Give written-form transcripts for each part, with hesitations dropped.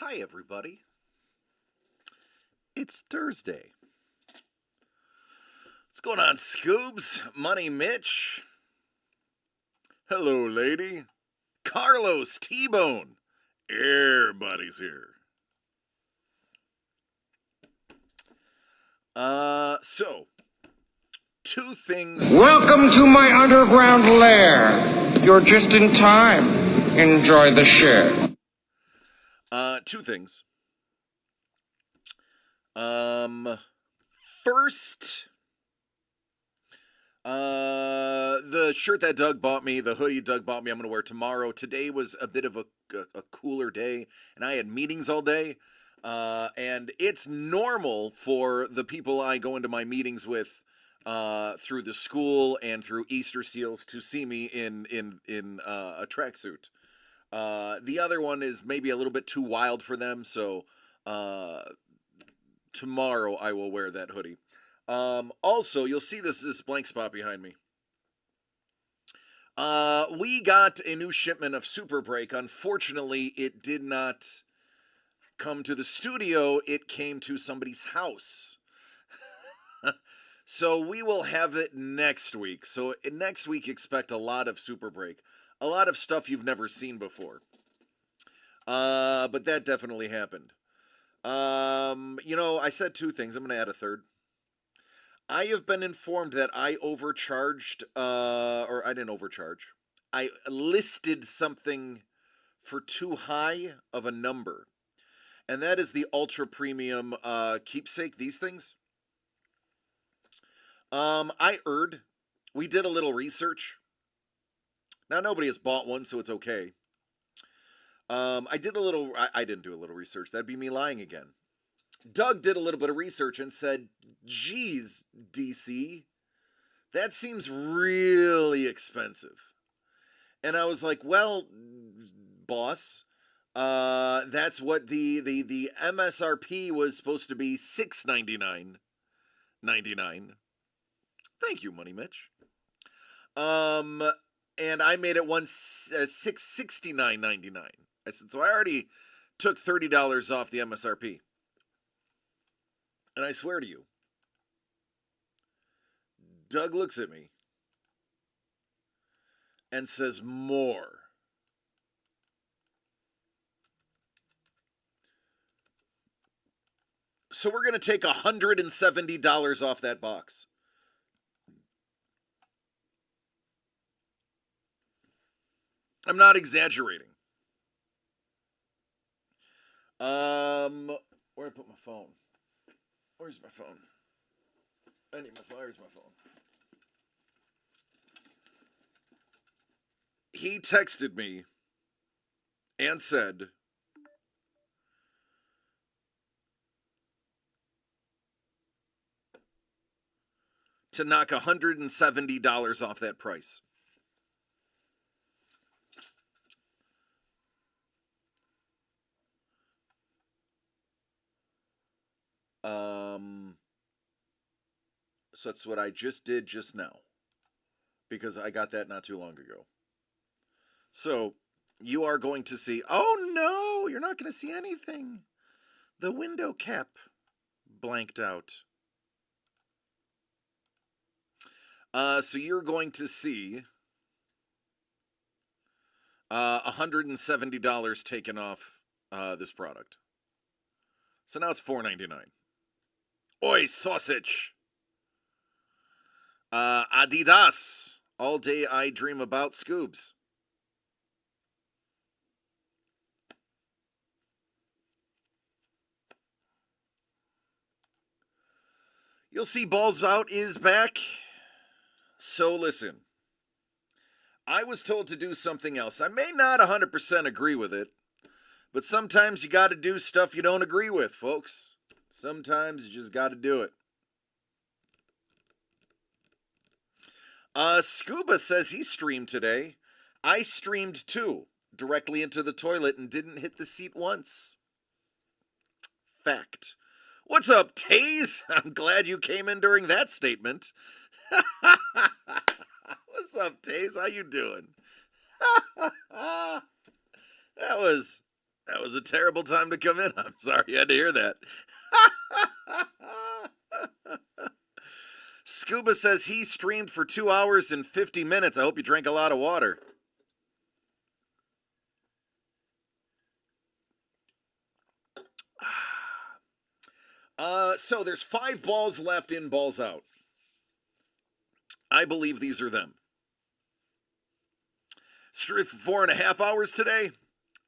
Hi, everybody. It's Thursday. What's going on, Scoobs? Money Mitch? Hello, lady. Carlos T-Bone. Everybody's here. So, two things. Welcome to my underground lair. You're just in time. Enjoy the share. Two things. First, the shirt that Doug bought me, the hoodie Doug bought me, I'm going to wear tomorrow. Today was a bit of a cooler day, and I had meetings all day. And it's normal for the people I go into my meetings with through the school and through Easter Seals to see me in a tracksuit. The other one is maybe a little bit too wild for them, so tomorrow I will wear that hoodie. Also, you'll see this blank spot behind me. We got a new shipment of Super Break. Unfortunately, it did not come to the studio. It came to somebody's house. So we will have it next week. So next week, expect a lot of Super Break. A lot of stuff you've never seen before. But that definitely happened. I said two things. I'm going to add a third. I have been informed that I overcharged, or I didn't overcharge. I listed something for too high of a number. And that is the ultra premium keepsake, these things. We did a little research. Now, nobody has bought one, so it's okay. I didn't do a little research. That'd be me lying again. Doug did a little bit of research and said, geez, DC, that seems really expensive. And I was like, well, boss, that's what the MSRP was supposed to be, $699.99. Thank you, Money Mitch. And I made it $669.99. I said, so I already took $30 off the MSRP. And I swear to you, Doug looks at me and says, more. So we're going to take $170 off that box. I'm not exaggerating. Where did I put my phone? Where's my phone? I need my phone. Where's my phone? He texted me and said, to knock $170 off that price. So that's what I just did just now, because I got that not too long ago. So you are going to see, oh no, you're not going to see anything. The window cap blanked out. So you're going to see $170 taken off this product. So now it's $4.99. Oi, sausage! Adidas. All day I dream about Scoobs. You'll see Balls Out is back. So listen. I was told to do something else. I may not 100% agree with it, but sometimes you got to do stuff you don't agree with, folks. Sometimes you just got to do it. Scuba says he streamed today. I streamed too, directly into the toilet and didn't hit the seat once. Fact. What's up, Taze? I'm glad you came in during that statement. What's up, Taze? How you doing? That That was a terrible time to come in. I'm sorry you had to hear that. Scuba says he streamed for 2 hours and 50 minutes. I hope you drank a lot of water. So there's 5 balls left in, balls out. I believe these are them. Streamed for 4.5 hours today.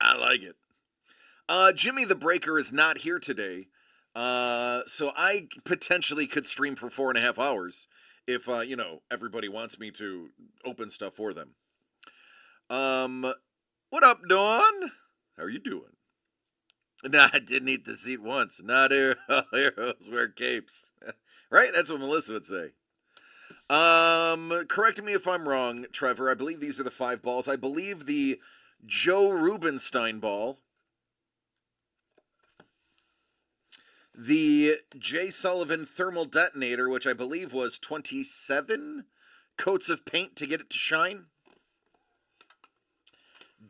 I like it. Jimmy the Breaker is not here today. So I potentially could stream for 4.5 hours if, everybody wants me to open stuff for them. What up, Dawn? How are you doing? Nah, I didn't eat the seat once. Not heroes wear capes. Right? That's what Melissa would say. Correct me if I'm wrong, Trevor. I believe these are the 5 balls. I believe the Joe Rubenstein ball, the J. Sullivan thermal detonator, which I believe was 27 coats of paint to get it to shine,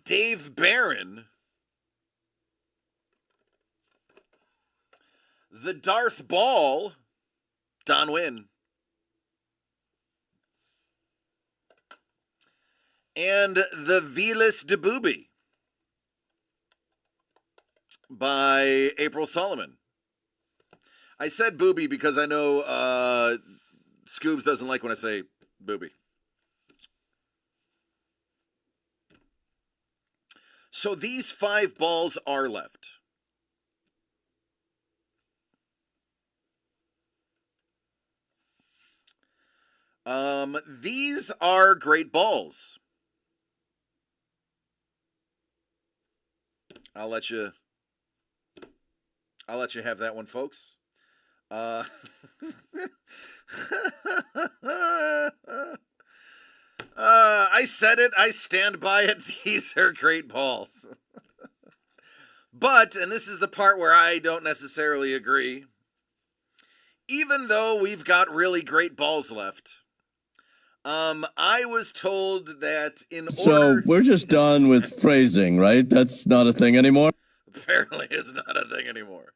Dave Barron, the Darth Ball, Don Wynn, and the Vilas de Booby by April Solomon. I said booby because I know Scoobs doesn't like when I say booby. So these 5 balls are left. These are great balls. I'll let you have that one, folks. I said it. I stand by it. These are great balls. But, and this is the part where I don't necessarily agree, even though we've got really great balls left, I was told that in order... So we're just done with phrasing, right? That's not a thing anymore? Apparently it's not a thing anymore.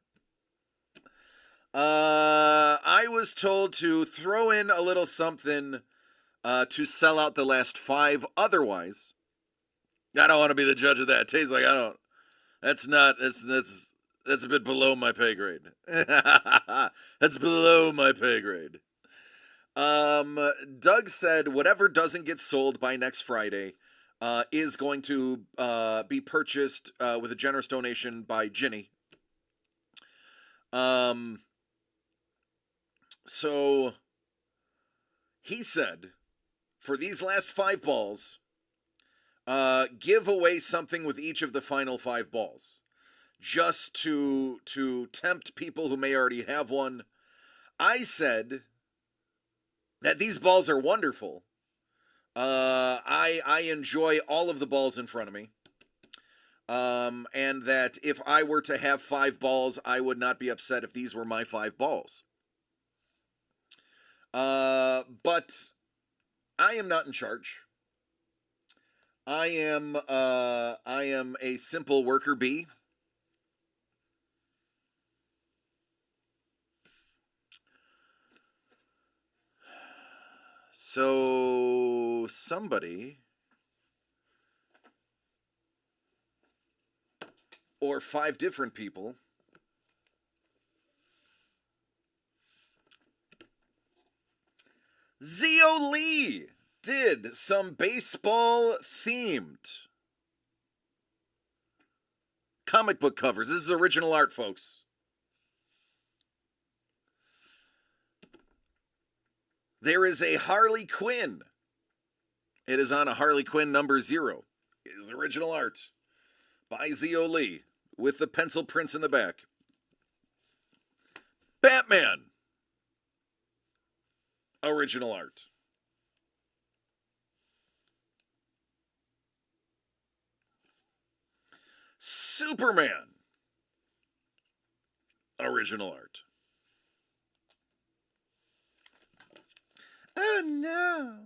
I was told to throw in a little something to sell out the last 5. Otherwise, I don't want to be the judge of that. It tastes like I don't. That's a bit below my pay grade. That's below my pay grade. Doug said whatever doesn't get sold by next Friday is going to be purchased with a generous donation by Ginny. So he said, for these last 5 balls, give away something with each of the final 5 balls, just to tempt people who may already have one. I said that these balls are wonderful. I enjoy all of the balls in front of me. And that if I were to have 5 balls, I would not be upset if these were my 5 balls. But I am not in charge. I am a simple worker bee. So somebody or 5 different people Zio Lee did some baseball themed comic book covers. This is original art, folks. There is a Harley Quinn. It is on a Harley Quinn number 0. It is original art by Zio Lee with the pencil prints in the back. Batman. Original art. Superman. Original art. Oh no.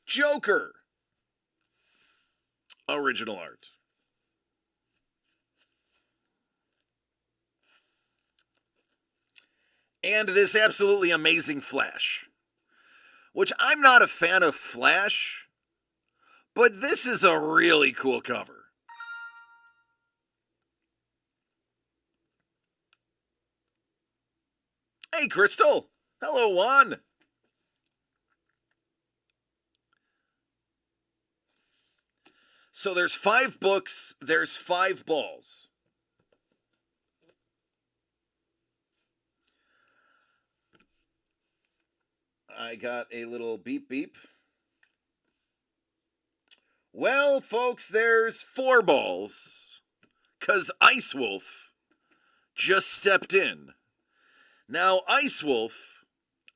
Joker. original art. And this absolutely amazing Flash, which I'm not a fan of Flash, but this is a really cool cover. Hey, Crystal. Hello, Juan. So there's 5 books, there's 5 balls. I got a little beep beep. Well, folks, there's 4 balls, 'cause Ice Wolf just stepped in. Now, Ice Wolf,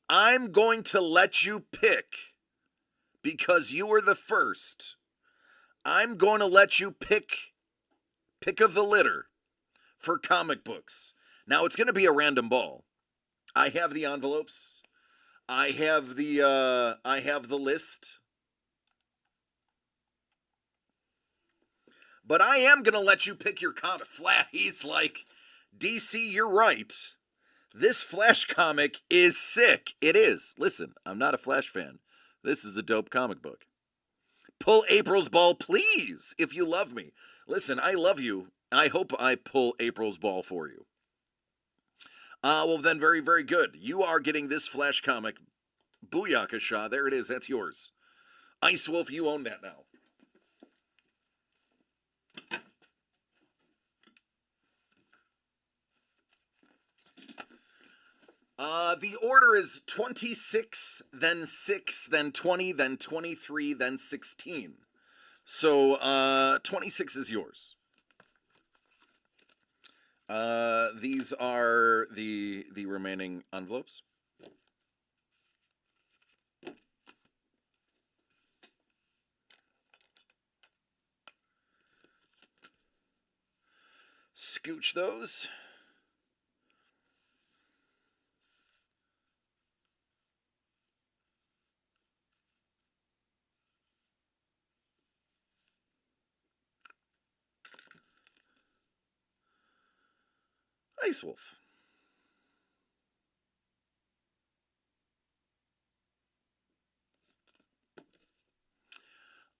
I'm going to let you pick, because you were the first. I'm going to let you pick of the litter for comic books. Now, it's going to be a random ball. I have the envelopes. I have the list. But I am going to let you pick your comic. He's like, DC, you're right. This Flash comic is sick. It is. Listen, I'm not a Flash fan. This is a dope comic book. Pull April's ball, please, if you love me. Listen, I love you. I hope I pull April's ball for you. Well, then, very, very good. You are getting this Flash comic. Booyakasha. There it is. That's yours. Ice Wolf, you own that now. The order is 26, then 6, then 20, then 23, then 16. So, 26 is yours. These are the remaining envelopes. Scooch those. Ice Wolf.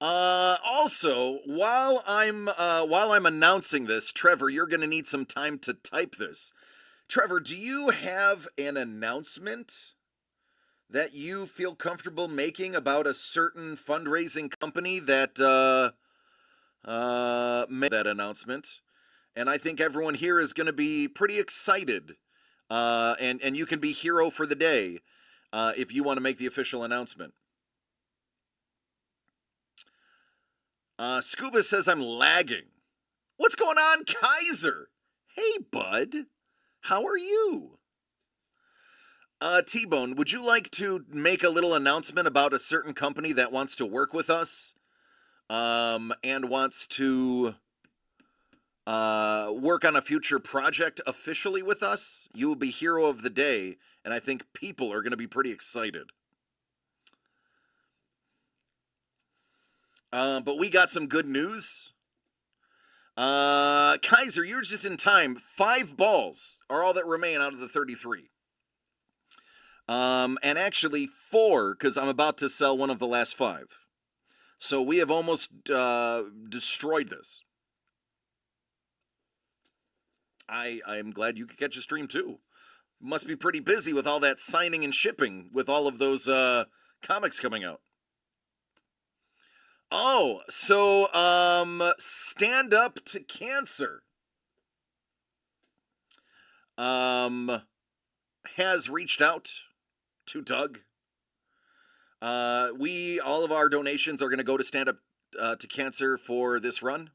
Also, while I'm announcing this, Trevor, you're gonna need some time to type this. Trevor, do you have an announcement that you feel comfortable making about a certain fundraising company that made that announcement? And I think everyone here is going to be pretty excited. And you can be hero for the day if you want to make the official announcement. Scuba says I'm lagging. What's going on, Kaiser? Hey, bud. How are you? T-Bone, would you like to make a little announcement about a certain company that wants to work with us and wants to work on a future project officially with us? You will be hero of the day, and I think people are going to be pretty excited. But we got some good news. Kaiser, you're just in time. 5 balls are all that remain out of the 33. And actually 4, because I'm about to sell one of the last 5. So we have almost destroyed this. I'm glad you could catch a stream too. Must be pretty busy with all that signing and shipping with all of those comics coming out. Oh, so Stand Up to Cancer has reached out to Doug. All of our donations are going to go to Stand Up to Cancer for this run.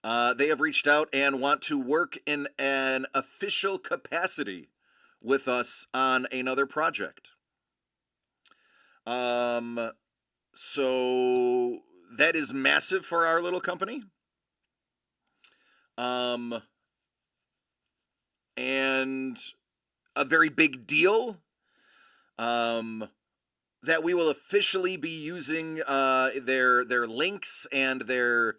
They have reached out and want to work in an official capacity with us on another project. So that is massive for our little company. And a very big deal. that we will officially be using their links and their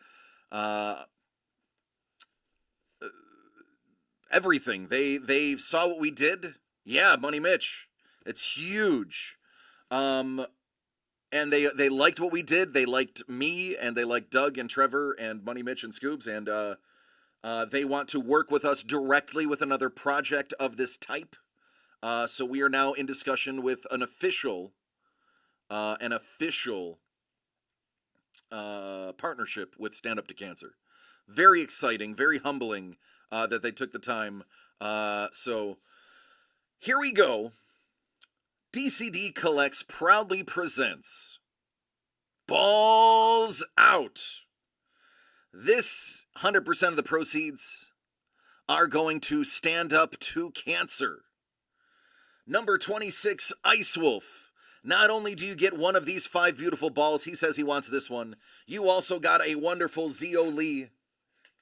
everything. They saw what we did. Yeah, Money Mitch. It's huge. And they liked what we did. They liked me, and they liked Doug and Trevor and Money Mitch and Scoobs, and they want to work with us directly with another project of this type. So we are now in discussion with an official partnership with Stand Up to Cancer. Very exciting, very humbling that they took the time. So here we go. DCD Collects proudly presents Balls Out. This 100% of the proceeds are going to Stand Up to Cancer. Number 26, Ice Wolf. Not only do you get one of these 5 beautiful balls, he says he wants this one, you also got a wonderful Zio Lee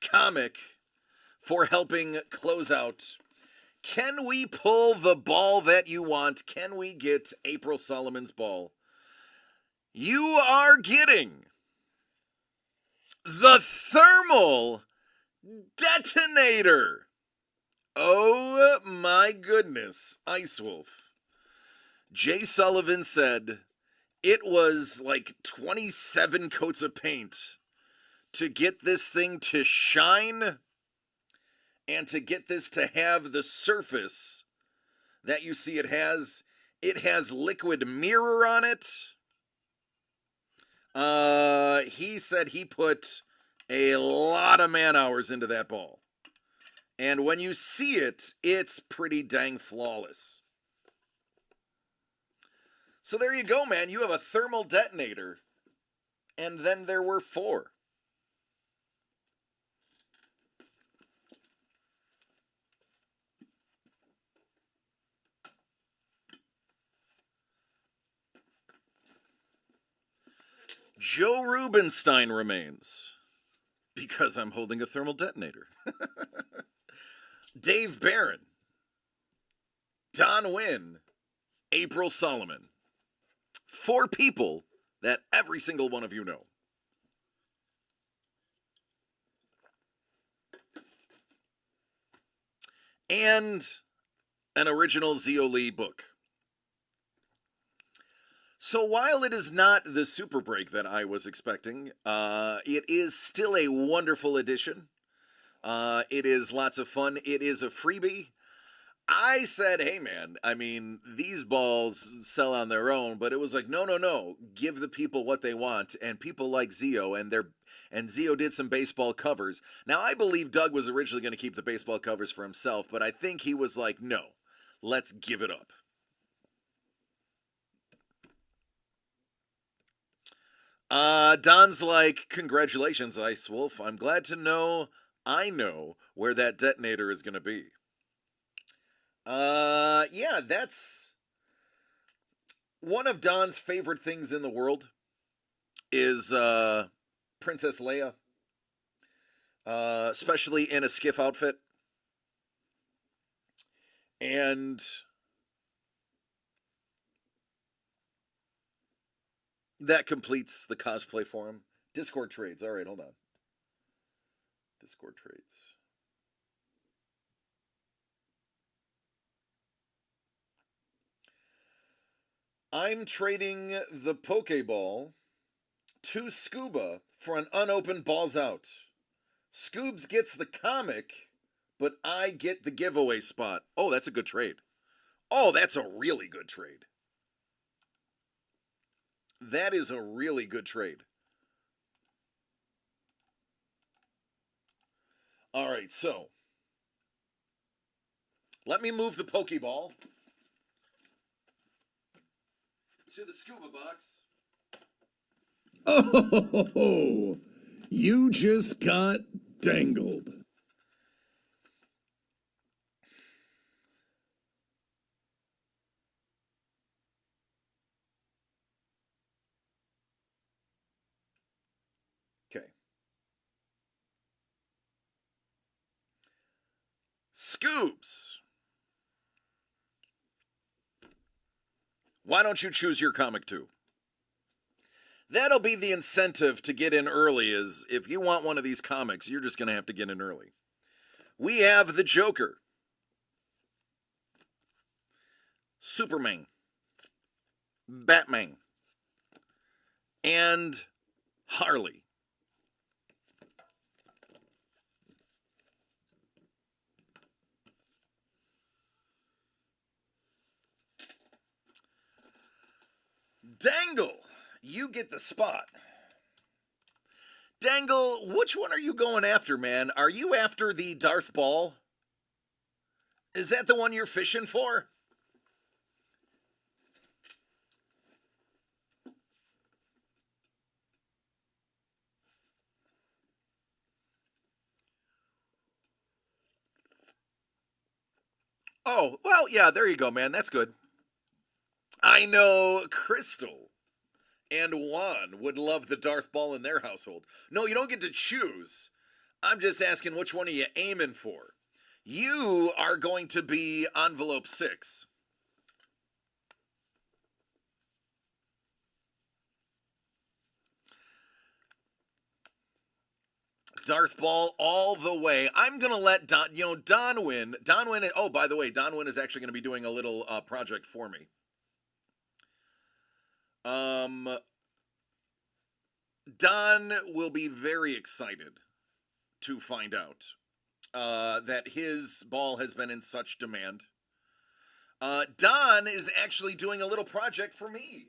comic for helping close out. Can we pull the ball that you want? Can we get April Solomon's ball? You are getting the Thermal Detonator. Oh my goodness, Ice Wolf. Jay Sullivan said it was like 27 coats of paint to get this thing to shine and to get this to have the surface that you see it has. It has liquid mirror on it. He said he put a lot of man hours into that ball. And when you see it, it's pretty dang flawless. So there you go, man. You have a thermal detonator. And then there were 4. Joe Rubenstein remains because I'm holding a thermal detonator. Dave Barron, Don Wynn, April Solomon. 4 people that every single one of you know. And an original Zio Lee book. So while it is not the super break that I was expecting, it is still a wonderful edition. It is lots of fun. It is a freebie. I said, hey man, I mean, these balls sell on their own, but it was like, no, give the people what they want, and people like Zio, and Zio did some baseball covers. Now, I believe Doug was originally going to keep the baseball covers for himself, but I think he was like, no, let's give it up. Don's like, congratulations, Ice Wolf. I'm glad to know I know where that detonator is going to be. Yeah, that's one of Don's favorite things in the world is, Princess Leia. Especially in a skiff outfit. And that completes the cosplay for him. Discord trades. All right, hold on. Discord trades. I'm trading the Pokeball to Scuba for an unopened Balls Out. Scoobs gets the comic, but I get the giveaway spot. Oh, that's a good trade. Oh, that's a really good trade. That is a really good trade. All right, so let me move the Pokeball to the Scuba box. Oh, you just got dangled. Okay. Scoobs. Why don't you choose your comic too? That'll be the incentive to get in early, is if you want one of these comics, you're just going to have to get in early. We have the Joker, Superman, Batman, and Harley. Dangle, you get the spot. Dangle, which one are you going after, man? Are you after the Darth Ball? Is that the one you're fishing for? Oh, well, yeah, there you go, man. That's good. I know Crystal and Juan would love the Darth Ball in their household. No, you don't get to choose. I'm just asking which one are you aiming for? You are going to be envelope 6. Darth Ball all the way. I'm going to let Don win. Don win. Oh, by the way, Don win is actually going to be doing a little project for me. Don will be very excited to find out that his ball has been in such demand. Don is actually doing a little project for me.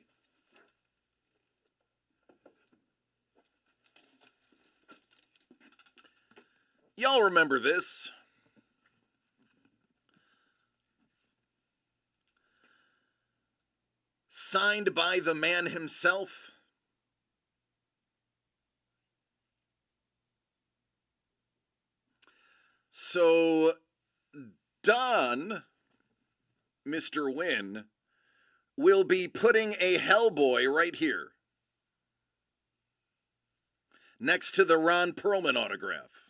Y'all remember this. Signed by the man himself. So, Don, Mr. Wynn, will be putting a Hellboy right here. Next to the Ron Perlman autograph.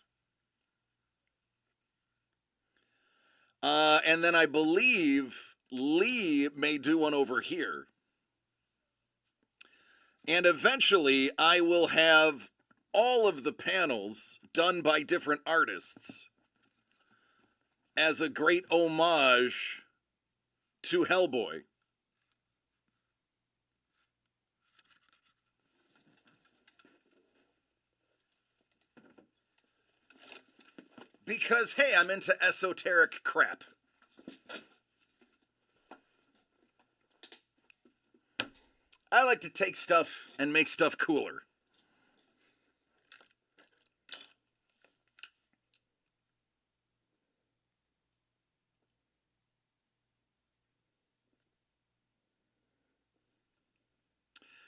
And then I believe Lee may do one over here. And eventually I will have all of the panels done by different artists as a great homage to Hellboy. Because, hey, I'm into esoteric crap. I like to take stuff and make stuff cooler.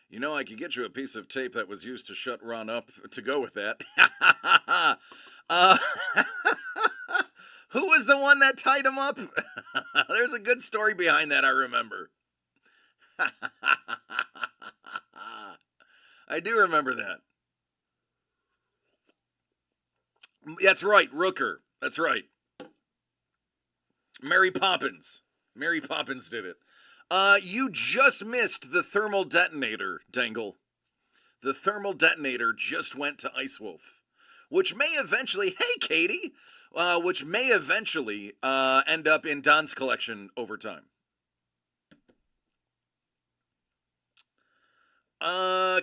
You know, I could get you a piece of tape that was used to shut Ron up to go with that. Who was the one that tied him up? There's a good story behind that, I remember. I do remember that. That's right, Rooker. That's right. Mary Poppins. Mary Poppins did it. You just missed the thermal detonator, Dangle. The thermal detonator just went to Ice Wolf, which may eventually, hey, Katie, which may eventually end up in Don's collection over time.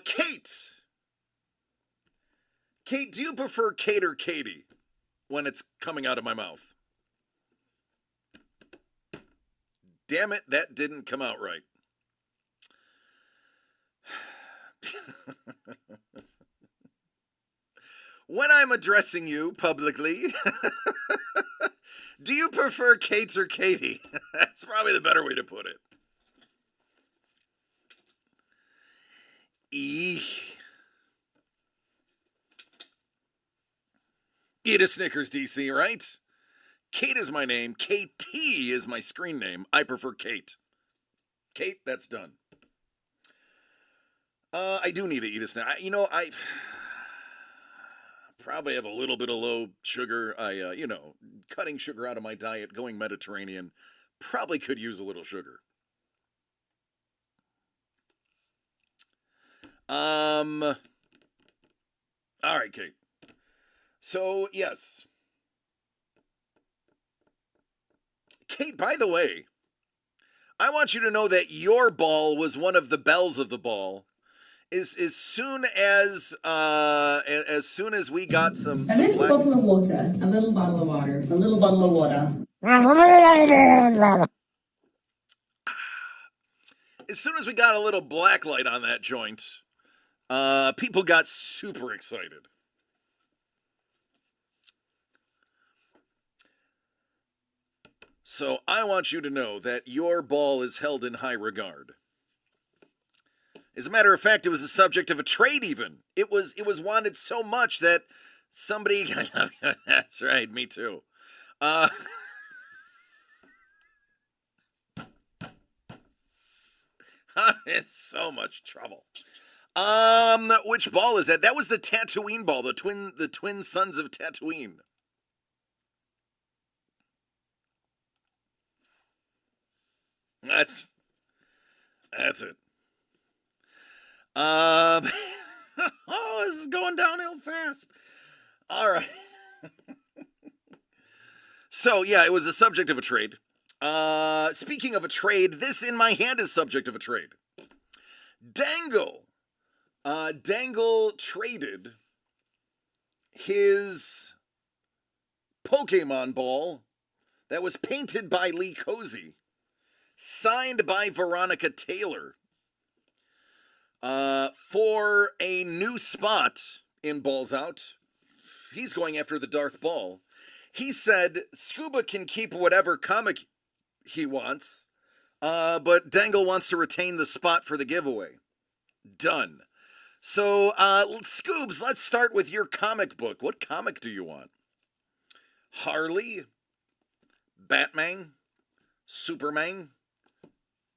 Kate. Kate, do you prefer Kate or Katie when it's coming out of my mouth? Damn it, that didn't come out right. When I'm addressing you publicly, do you prefer Kate or Katie? That's probably the better way to put it. Eek. Eat a Snickers, DC, right? Kate is my name. KT is my screen name. I prefer Kate. Kate, that's done. I do need to eat a snack. I probably have a little bit of low sugar. Cutting sugar out of my diet, going Mediterranean, probably could use a little sugar. All right, Kate. So, yes. Kate, by the way, I want you to know that your ball was one of the bells of the ball. As soon as we got some A little black, bottle of water. A little bottle of water. A little bottle of water. as soon as we got a little black light on that joint, people got super excited. So I want you to know that your ball is held in high regard. As a matter of fact, it was the subject of a trade even. It was wanted so much that somebody that's right, me too. I'm in so much trouble. Which ball is that? That was the Tatooine ball, the twin sons of Tatooine. That's it. Oh, this is going downhill fast. All right. So, yeah, it was the subject of a trade. Speaking of a trade, this in my hand is subject of a trade. Dangle. Dangle traded his Pokemon ball that was painted by Lee Cozy, signed by Veronica Taylor, for a new spot in Balls Out. He's going after the Darth Ball. He said Scuba can keep whatever comic he wants, but Dangle wants to retain the spot for the giveaway. Done. So, Scoobs, let's start with your comic book. What comic do you want? Harley? Batman? Superman?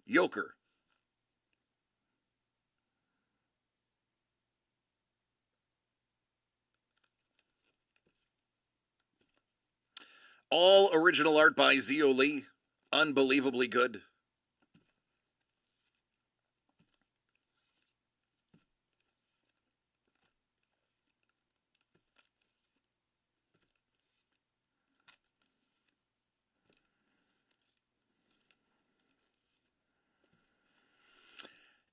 Joker? All original art by Zio Lee. Unbelievably good.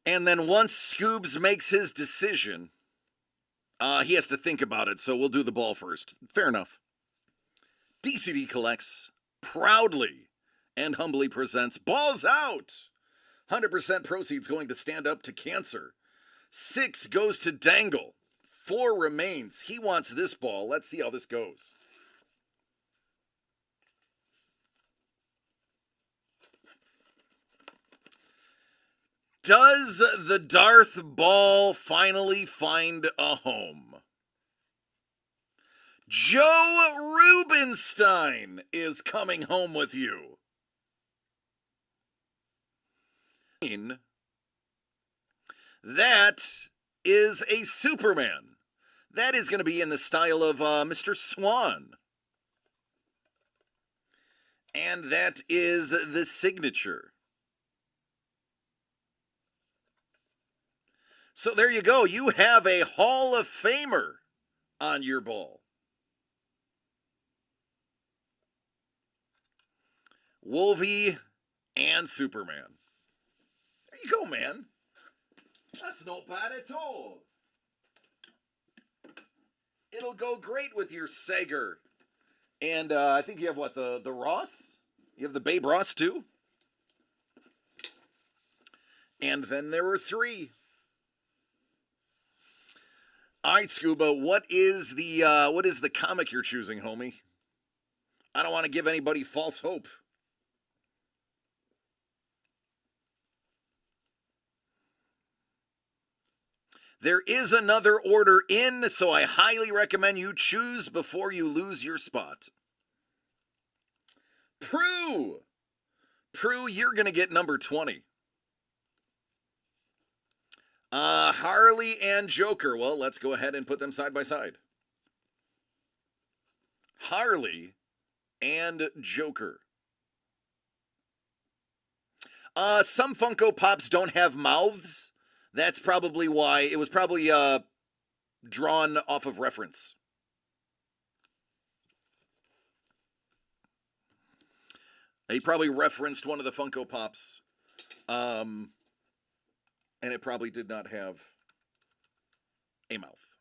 And then once Scoobs makes his decision, he has to think about it, so we'll do the ball first. Fair enough. DCD Collects proudly and humbly presents Balls Out. 100% proceeds going to Stand Up to Cancer. 6 goes to Dangle. 4 remains. He wants this ball. Let's see how this goes. Does the Darth Ball finally find a home? Joe Rubenstein is coming home with you. That is a Superman. That is going to be in the style of Mr. Swan. And that is the signature. So there you go. You have a Hall of Famer on your ball. Wolvie and Superman. There you go, man. That's not bad at all. It'll go great with your Sager. And I think you have what, the Ross? You have the Babe Ross too? And then there were 3. All right, Scuba, what is the comic you're choosing, homie? I don't want to give anybody false hope. There is another order in, so I highly recommend you choose before you lose your spot. Prue, you're going to get number 20. Harley and Joker. Well, let's go ahead and put them side by side. Harley and Joker. Some Funko Pops don't have mouths. That's probably why. It was probably drawn off of reference. He probably referenced one of the Funko Pops. And it probably did not have a mouth.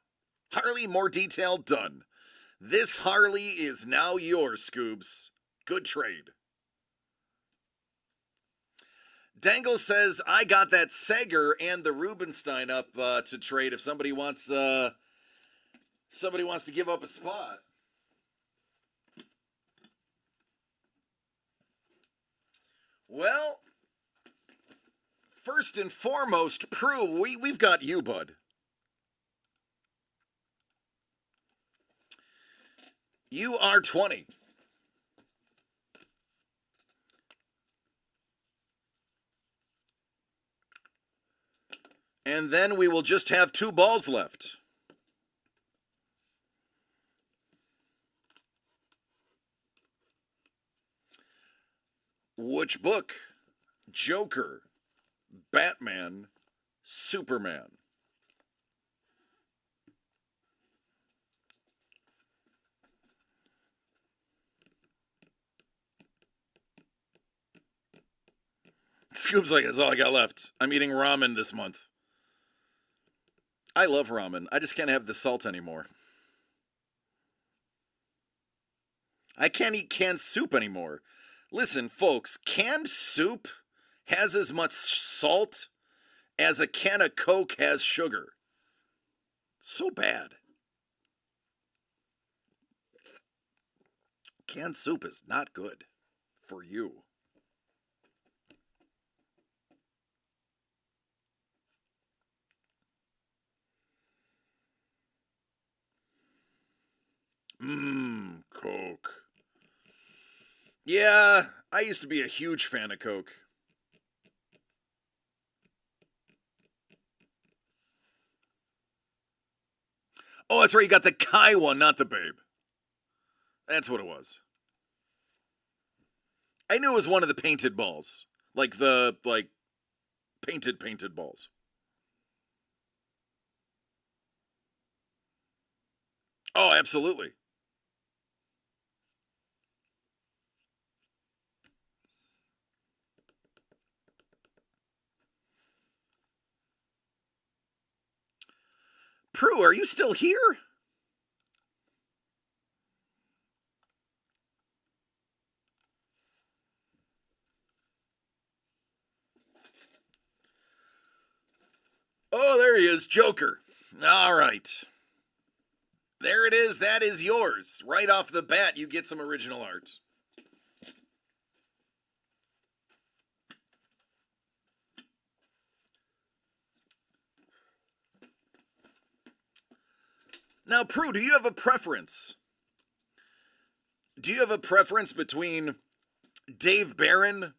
Harley, more detail, done. This Harley is now yours, Scoobs. Good trade. Dangle says, I got that Sager and the Rubenstein up to trade if somebody wants to give up a spot. Well, first and foremost, Prue, we've got you, bud. You are 20. And then we will just have 2 balls left. Which book? Joker, Batman, Superman. Scoop's like, that's all I got left. I'm eating ramen this month. I love ramen. I just can't have the salt anymore. I can't eat canned soup anymore. Listen, folks, canned soup has as much salt as a can of Coke has sugar. So bad. Canned soup is not good for you. Coke. Yeah, I used to be a huge fan of Coke. Oh, that's right, you got the Kai one, not the Babe. That's what it was. I knew it was one of the painted balls. Like the, painted balls. Oh, absolutely. Prue, are you still here? Oh, there he is, Joker. All right. There it is. That is yours. Right off the bat, you get some original art. Now, Prue, do you have a preference? Do you have a preference between Dave Barron,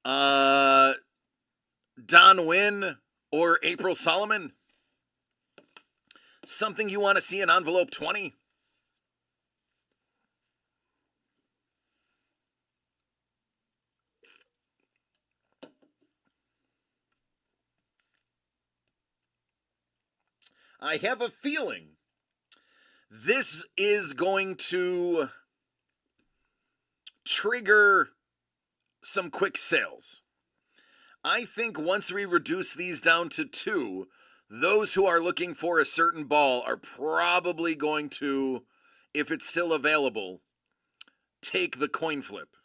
Don Wynn, or April Solomon? Something you want to see in envelope 20? I have a feeling this is going to trigger some quick sales. I think once we reduce these down to 2, those who are looking for a certain ball are probably going to, if it's still available, take the coin flip.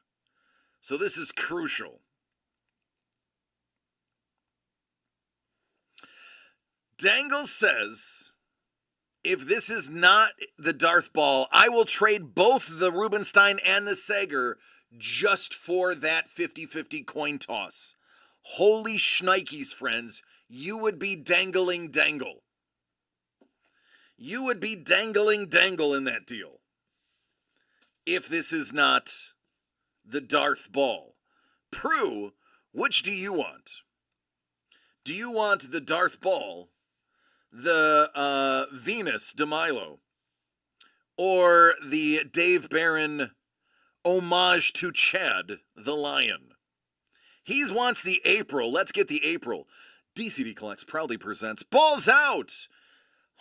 So this is crucial. Dangle says, if this is not the Darth ball, I will trade both the Rubenstein and the Sager just for that 50-50 coin toss. Holy shnikes, friends. You would be dangling dangle. You would be dangling dangle in that deal. If this is not the Darth ball. Prue, which do you want? Do you want the Darth ball, the Venus de Milo, or the Dave Barron homage to Chad the Lion? He wants the April. Let's get the April. DCD Collects proudly presents Balls Out.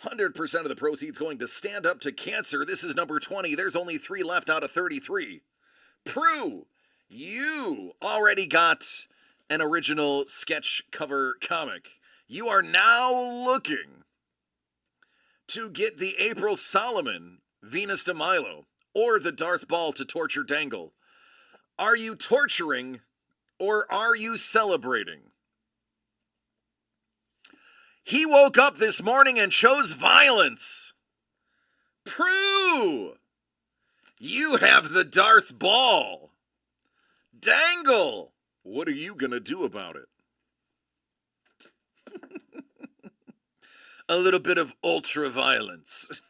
100% of the proceeds going to Stand Up to Cancer. This is number 20. There's only 3 left out of 33. Prue, you already got an original sketch cover comic. You are now looking to get the April Solomon, Venus de Milo, or the Darth Ball to torture Dangle. Are you torturing or are you celebrating? He woke up this morning and chose violence. Prue, you have the Darth Ball. Dangle, what are you gonna do about it? A little bit of ultra violence.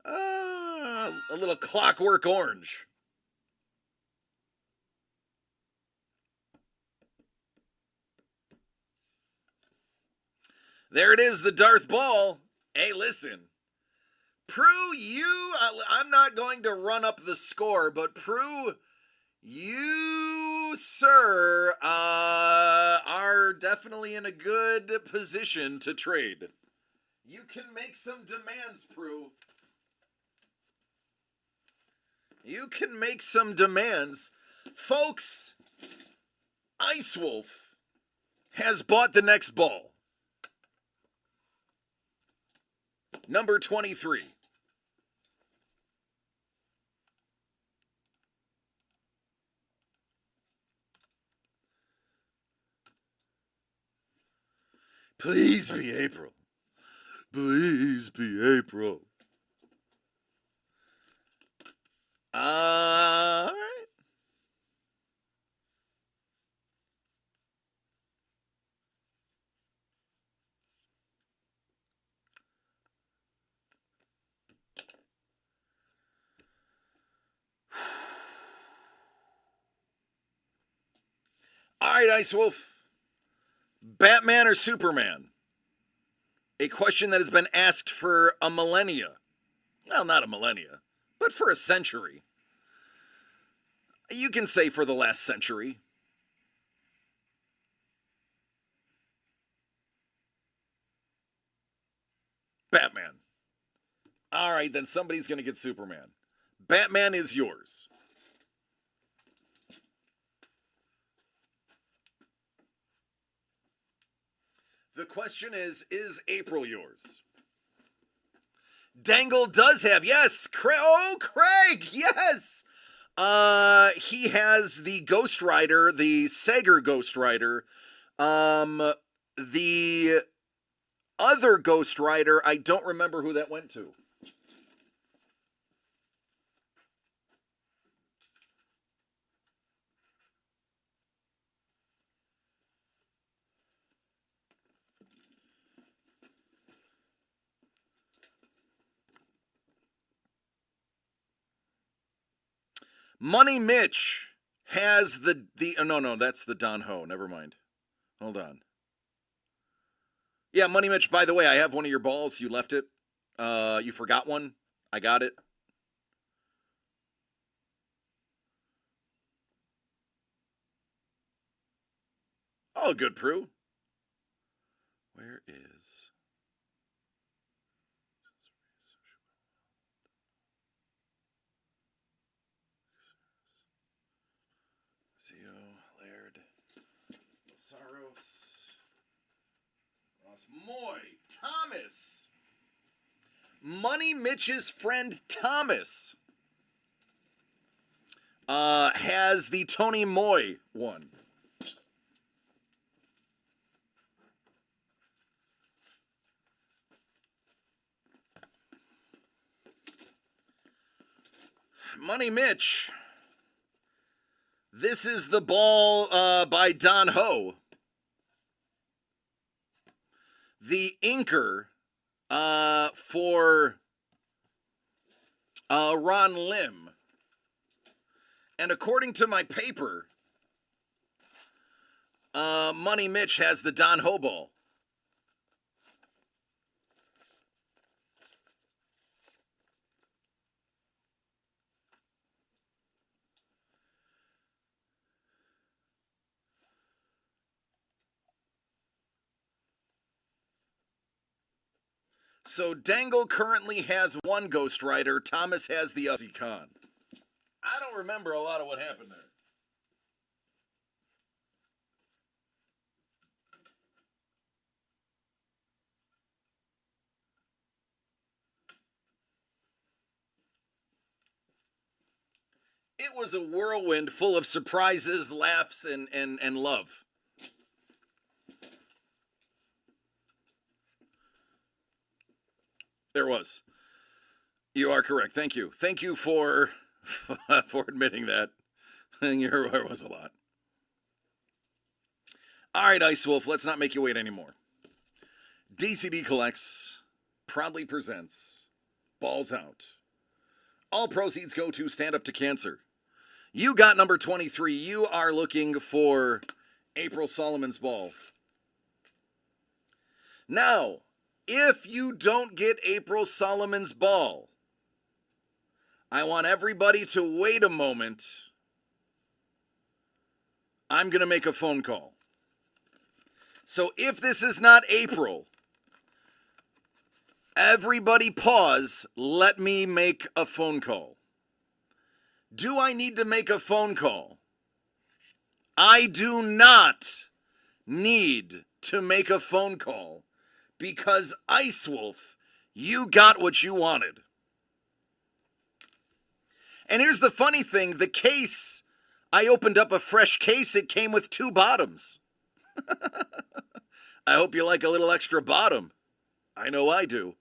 A little Clockwork Orange. There it is, the Darth Ball. Hey, listen. Prue, I'm not going to run up the score, but Prue, you, sir, are definitely in a good position to trade. You can make some demands, Prue. You can make some demands. Folks, Ice Wolf has bought the next ball. Number 23. Please be April. Please be April. All right. All right, Ice Wolf. Batman or Superman? A question that has been asked for a millennia. Well, not a millennia, but for a century. You can say for the last century. Batman. All right, then somebody's going to get Superman. Batman is yours. The question is April yours? Dangle does have, yes, Craig, yes! He has the Ghost Rider, the Sager Ghost Rider. The other Ghost Rider, I don't remember who that went to. Money Mitch has no, that's the Don Ho. Never mind. Hold on. Yeah, Money Mitch, by the way, I have one of your balls. You left it. You forgot one. I got it. Oh, good, Prue. Where is... Laird, Saros, Ross Moy, Thomas. Money Mitch's friend Thomas has the Tony Moy one. Money Mitch. This is the ball by Don Ho. The inker for Ron Lim. And according to my paper, Money Mitch has the Don Ho ball. So Dangle currently has one Ghost Rider. Thomas has the Aussie Con. I don't remember a lot of what happened there. It was a whirlwind full of surprises, laughs, and love. There was. You are correct. Thank you. Thank you for admitting that. There was a lot. All right, Ice Wolf, let's not make you wait anymore. DCD Collects proudly presents Balls Out. All proceeds go to Stand Up to Cancer. You got number 23. You are looking for April Solomon's ball. Now, if you don't get April Solomon's ball, I want everybody to wait a moment. I'm going to make a phone call. So if this is not April, everybody pause. Let me make a phone call. Do I need to make a phone call? I do not need to make a phone call because Ice Wolf, you got what you wanted. And here's the funny thing, the case, I opened up a fresh case, it came with 2 bottoms. I hope you like a little extra bottom. I know I do.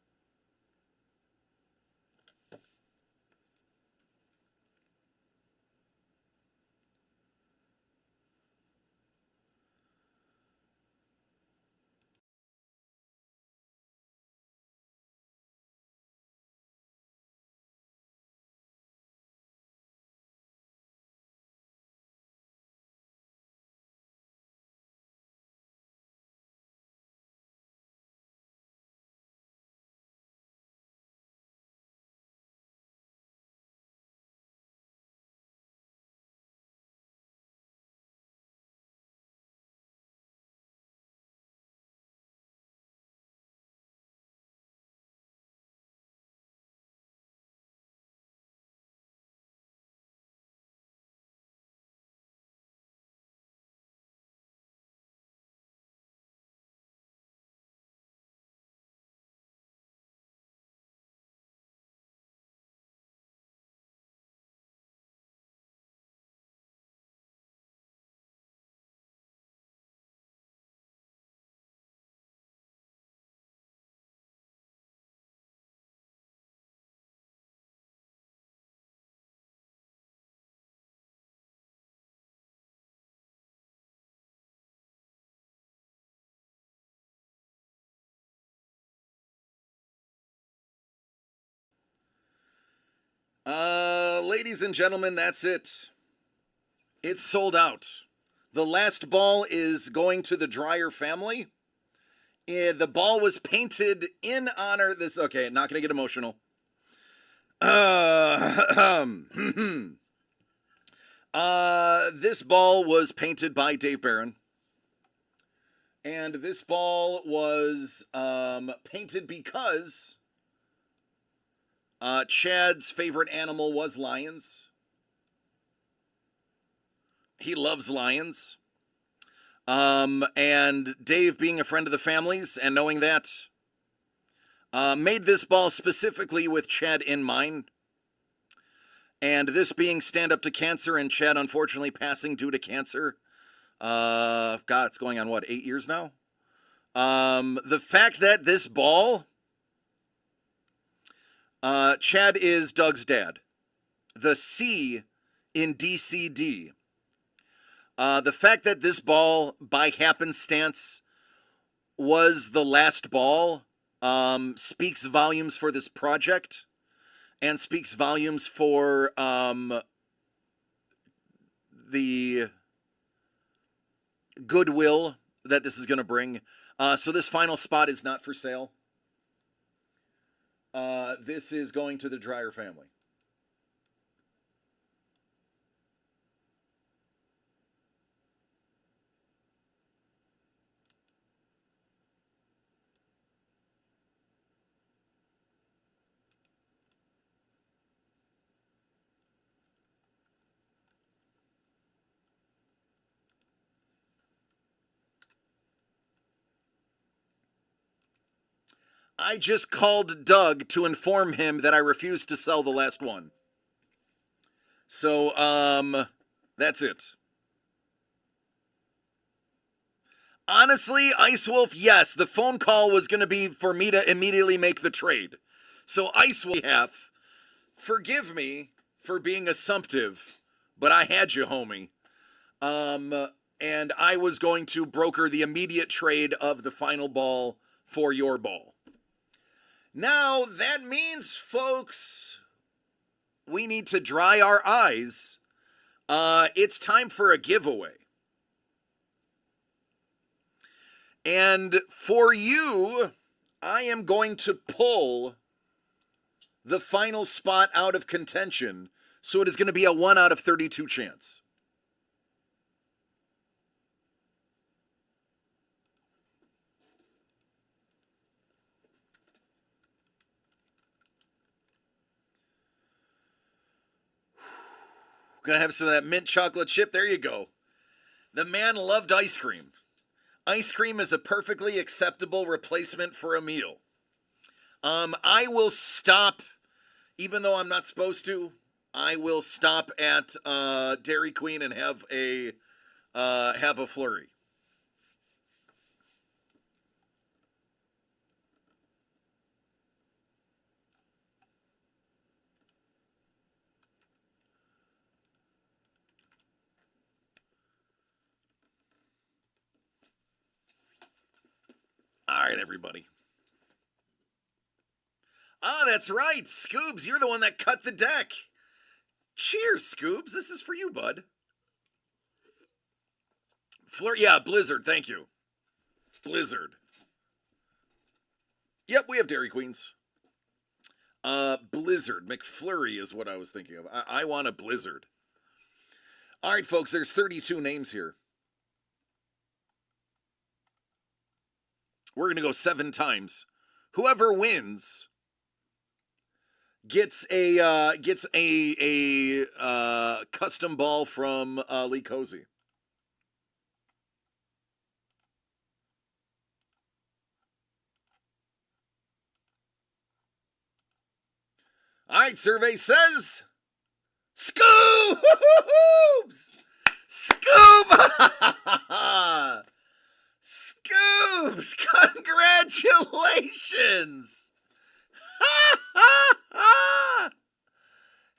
Ladies and gentlemen, that's it. It's sold out. The last ball is going to the Dreyer family. The ball was painted in honor this. Okay, not gonna get emotional. This ball was painted by Dave Barron. And this ball was painted because Chad's favorite animal was lions. He loves lions. And Dave, being a friend of the family's and knowing that, made this ball specifically with Chad in mind. And this being Stand Up to Cancer and Chad unfortunately passing due to cancer. God, it's going on, what, 8 years now? The fact that this ball, Chad is Doug's dad. The C in DCD. The fact that this ball, by happenstance, was the last ball, speaks volumes for this project and speaks volumes for the goodwill that this is going to bring. So this final spot is not for sale. This is going to the Dreyer family. I just called Doug to inform him that I refused to sell the last one. So, that's it. Honestly, Ice Wolf, yes, the phone call was going to be for me to immediately make the trade. So, Ice Wolf, forgive me for being assumptive, but I had you, homie. And I was going to broker the immediate trade of the final ball for your ball. Now, that means, folks, we need to dry our eyes. It's time for a giveaway. And for you, I am going to pull the final spot out of contention, so it is going to be a 1 out of 32 chance. Gonna have some of that mint chocolate chip. There you go. The man loved ice cream. Ice cream is a perfectly acceptable replacement for a meal. I will stop, even though I'm not supposed to, I will stop at Dairy Queen and have a flurry. All right, everybody. Ah, that's right. Scoobs, you're the one that cut the deck. Cheers, Scoobs. This is for you, bud. Yeah, Blizzard. Thank you. Blizzard. Yep, we have Dairy Queens. Blizzard. McFlurry is what I was thinking of. I want a Blizzard. All right, folks, there's 32 names here. We're going to go 7 times. Whoever wins gets a custom ball from Lee Cozy. All right, survey says Scoobs! Scoobs! Congratulations!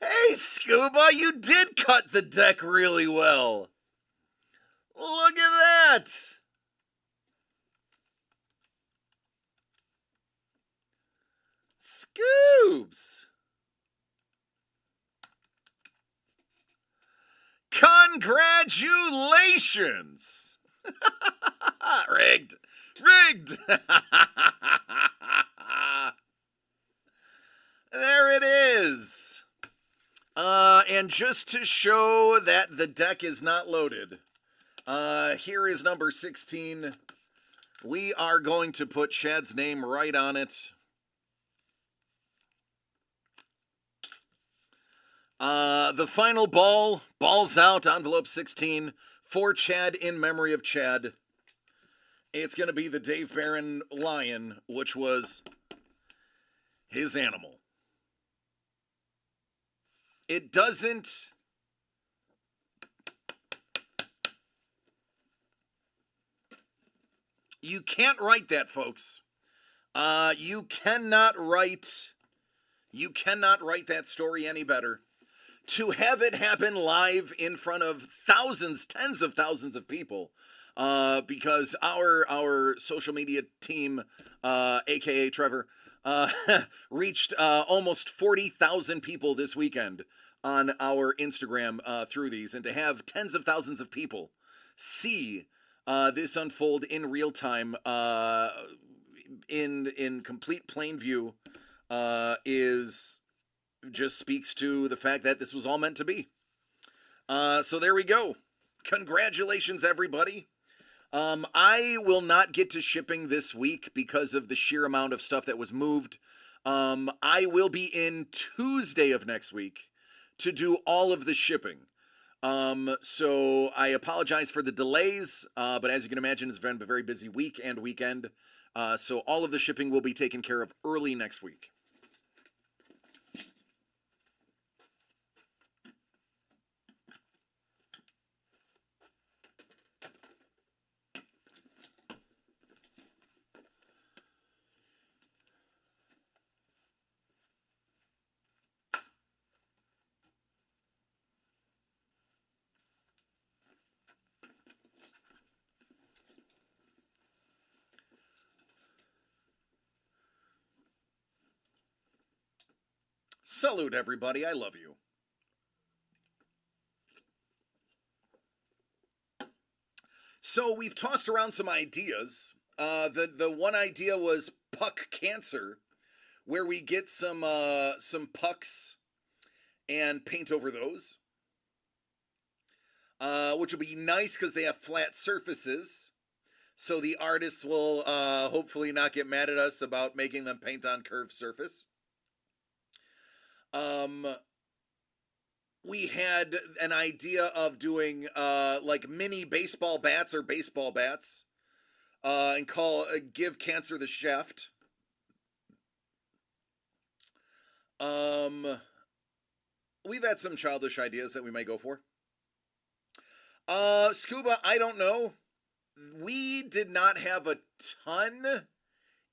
Hey, Scuba, you did cut the deck really well. Look at that. Scoobs. Congratulations. Rigged. There it is. And just to show that the deck is not loaded, here is number 16. We are going to put Chad's name right on it. The final balls out, envelope 16, for Chad in memory of Chad. It's going to be the Dave Barron Lion, which was his animal. It doesn't... You can't write that, folks. You cannot write that story any better. To have it happen live in front of thousands, tens of thousands of people, because our social media team, aka Trevor, reached almost 40,000 people this weekend on our Instagram through these, and to have tens of thousands of people see this unfold in real time, in complete plain view, is just speaks to the fact that this was all meant to be. So there we go. Congratulations, everybody. I will not get to shipping this week because of the sheer amount of stuff that was moved. I will be in Tuesday of next week to do all of the shipping. So I apologize for the delays, but as you can imagine, it's been a very busy week and weekend. So all of the shipping will be taken care of early next week. Salute, everybody. I love you. So we've tossed around some ideas. The one idea was puck cancer, where we get some pucks and paint over those, which will be nice because they have flat surfaces. So the artists will hopefully not get mad at us about making them paint on curved surface. We had an idea of doing like mini baseball bats or baseball bats, and give cancer the shaft. We've had some childish ideas that we might go for. Scuba, I don't know. We did not have a ton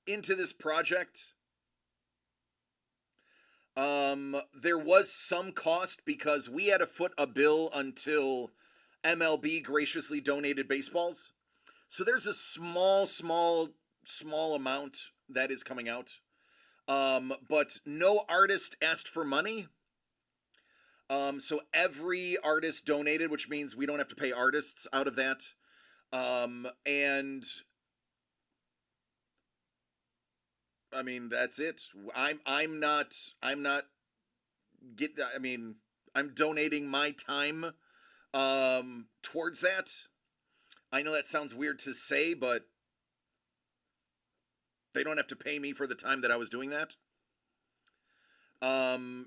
into this project. There was some cost because we had to foot a bill until MLB graciously donated baseballs. So there's a small amount that is coming out. But no artist asked for money. So every artist donated, which means we don't have to pay artists out of that. And I mean, that's it. I'm donating my time towards that. I know that sounds weird to say, but they don't have to pay me for the time that I was doing that.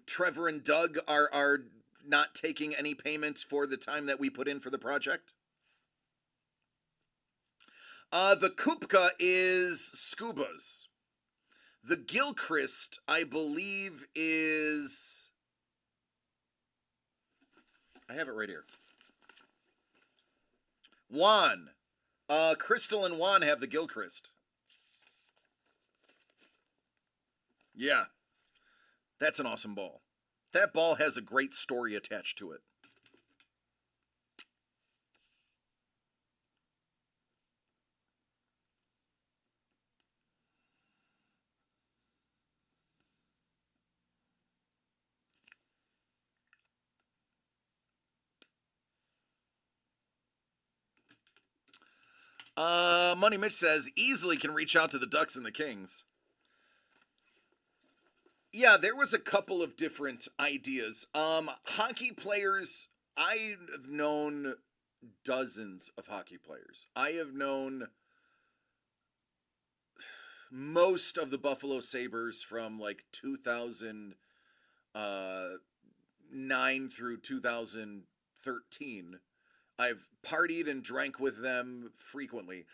Trevor and Doug are not taking any payment for the time that we put in for the project. The Kupka is Scuba's. The Gilchrist, I believe, is... I have it right here. Juan. Crystal and Juan have the Gilchrist. Yeah. That's an awesome ball. That ball has a great story attached to it. Money Mitch says, easily can reach out to the Ducks and the Kings. Yeah, there was a couple of different ideas. Hockey players, I've known dozens of hockey players. I have known most of the Buffalo Sabres from like 2009 through 2013. I've partied and drank with them frequently.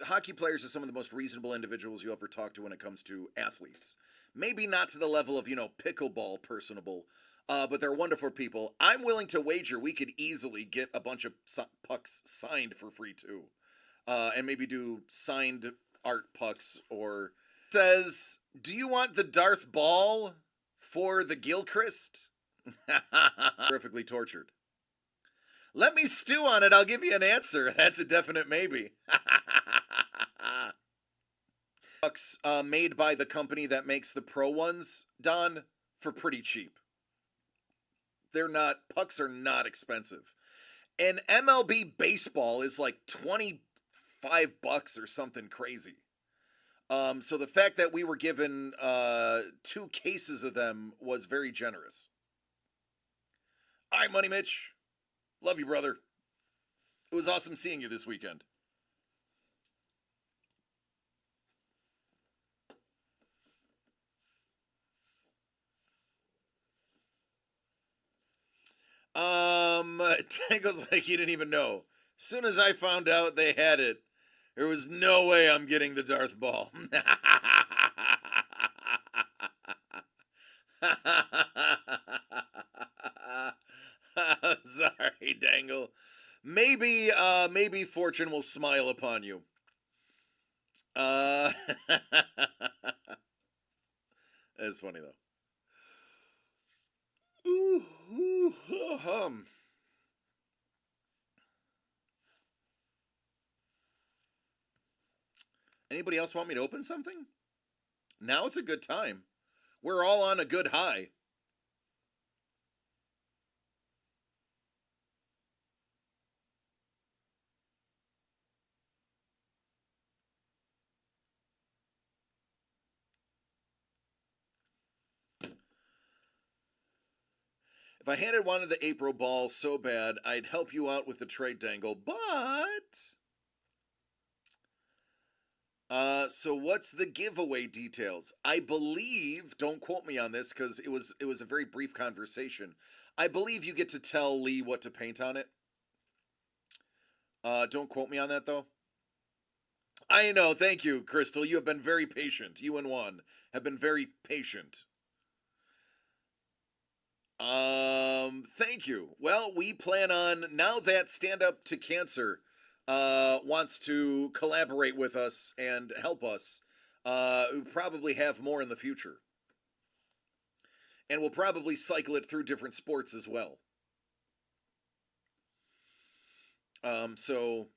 Hockey players are some of the most reasonable individuals you ever talk to when it comes to athletes. Maybe not to the level of, pickleball personable, but they're wonderful people. I'm willing to wager we could easily get a bunch of pucks signed for free too. And maybe do signed art pucks or... Says, do you want the Darth Ball for the Gilchrist? Perfectly tortured. Let me stew on it. I'll give you an answer. That's a definite maybe. Pucks made by the company that makes the pro ones, Don, for pretty cheap. Pucks are not expensive. An MLB baseball is like $25 or something crazy. So the fact that we were given 2 cases of them was very generous. All right, Money Mitch. Love you, brother. It was awesome seeing you this weekend. Tango's like, you didn't even know. As soon as I found out they had it, There was no way I'm getting the Darth ball. Sorry, Dangle. Maybe fortune will smile upon you. That's funny though. Hum. Anybody else want me to open something? Now's a good time. We're all on a good high. If I handed one of the April ball so bad, I'd help you out with the trade, Dangle, but... So what's the giveaway details? I believe, don't quote me on this because it was a very brief conversation. I believe you get to tell Lee what to paint on it. Don't quote me on that though. I know, thank you, Crystal. You have been very patient. You and Juan have been very patient. Thank you. Well, we plan on, now that Stand Up to Cancer wants to collaborate with us and help us, we probably have more in the future. And we'll probably cycle it through different sports as well. So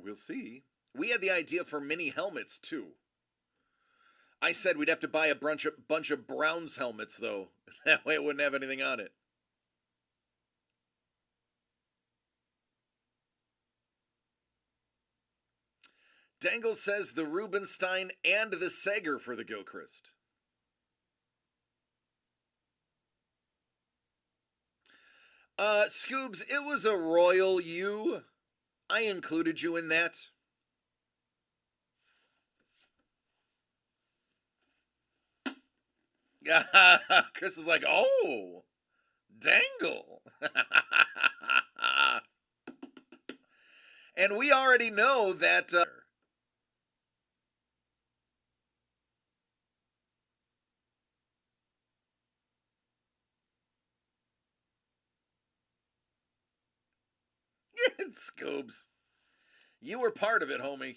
we'll see. We had the idea for mini helmets too. I said we'd have to buy a bunch of Browns helmets though. That way it wouldn't have anything on it. Dangle says the Rubenstein and the Sager for the Gilchrist. Scoobs, it was a royal you. I included you in that. Chris is like, oh, Dangle. And we already know that... Scoobs, you were part of it, homie.